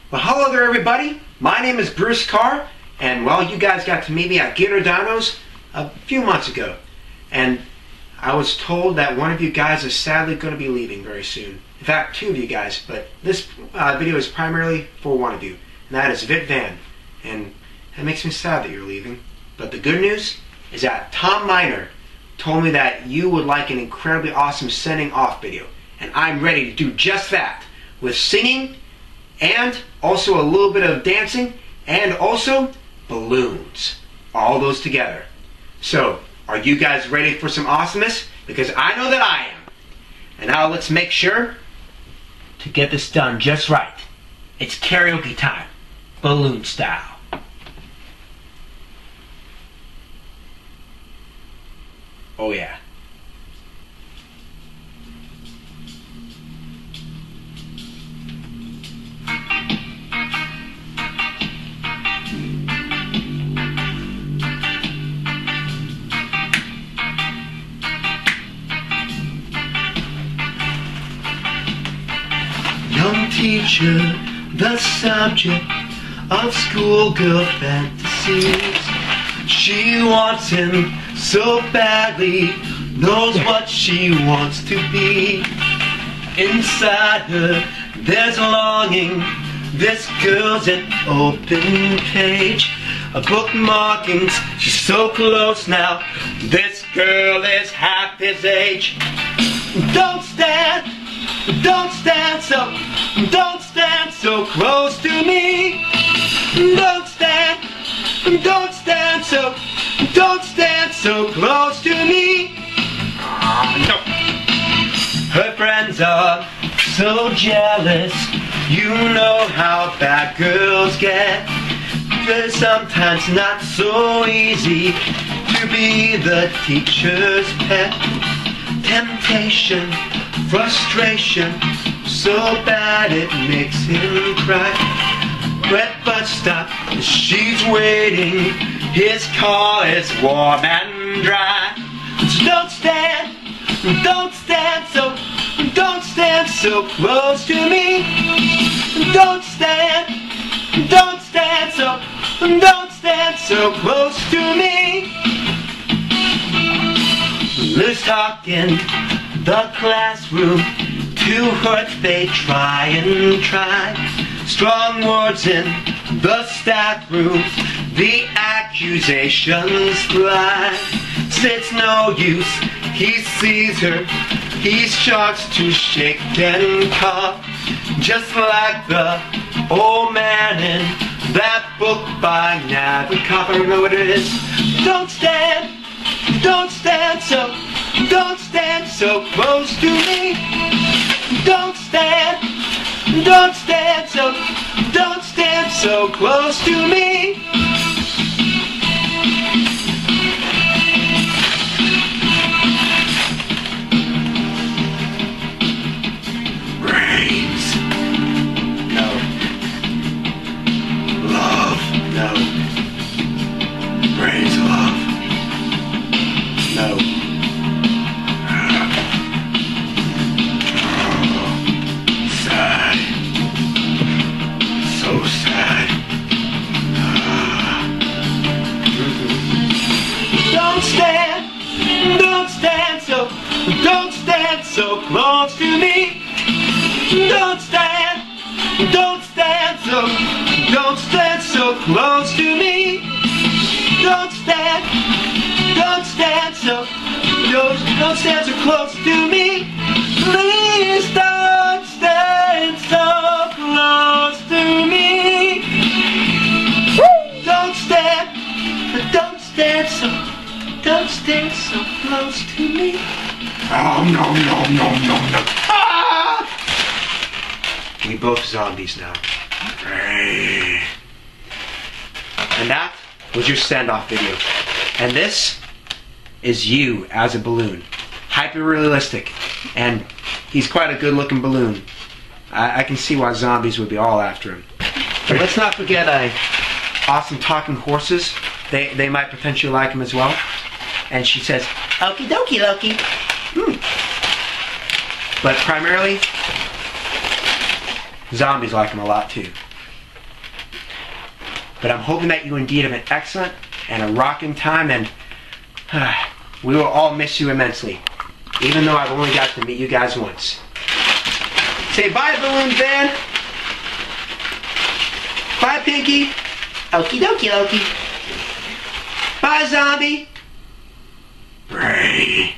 Well, hello there, everybody. My name is Bruce Carr, and well, you guys got to meet me at Giordano's a few months ago, and I was told that one of you guys is sadly going to be leaving very soon. In fact, two of you guys, but this video is primarily for one of you, and that is Vit Van, and it makes me sad that you're leaving. But the good news is that Tom Miner told me that you would like an incredibly awesome sending off video, and I'm ready to do just that, with singing, and also a little bit of dancing, and also balloons. All those together. So, are you guys ready for some awesomeness? Because I know that I am. And now let's make sure to get this done just right. It's karaoke time, balloon style. Oh yeah. Young teacher, the subject of schoolgirl fantasies. She wants him so badly, knows what she wants to be. Inside her, there's longing. This girl's an open page. A bookmarkings, she's so close now. This girl is half his age. Don't stand so close to me. Don't stand so close to me. No. Her friends are so jealous. You know how bad girls get. It's sometimes not so easy to be the teacher's pet. Temptation, frustration, so bad it makes him cry. Wet but stop, she's waiting. His car is warm and dry. So don't stand so close to me. Don't stand so close to me. Loose talk in the classroom, to hurt they try and try. Strong words in the staff room, the accusations fly. It's no use, he sees her, he starts to shake and cough, just like the old man in that book by Nabokov. I don't know what it is. Don't stand so close to me. Don't stand so close to me. Brains. No. Love. No. Brains, love. No. Sad. So sad. Don't stand so close to me. Don't stand so close to me. Don't stand so close to me. Please don't stand so close to me. Don't stand so close to me. No. Ah! We both zombies now. And that was your standoff video. And this is you as a balloon. Hyper realistic. And he's quite a good looking balloon. I can see why zombies would be all after him. But let's not forget awesome talking horses. They might potentially like him as well. And she says, okie dokie Loki. But primarily, zombies like him a lot too. But I'm hoping that you indeed have an excellent and a rocking time, and we will all miss you immensely, even though I've only got to meet you guys once. Say bye, Balloon Fan. Bye, Pinky. Okie dokie dokie. Bye, Zombie. Bray.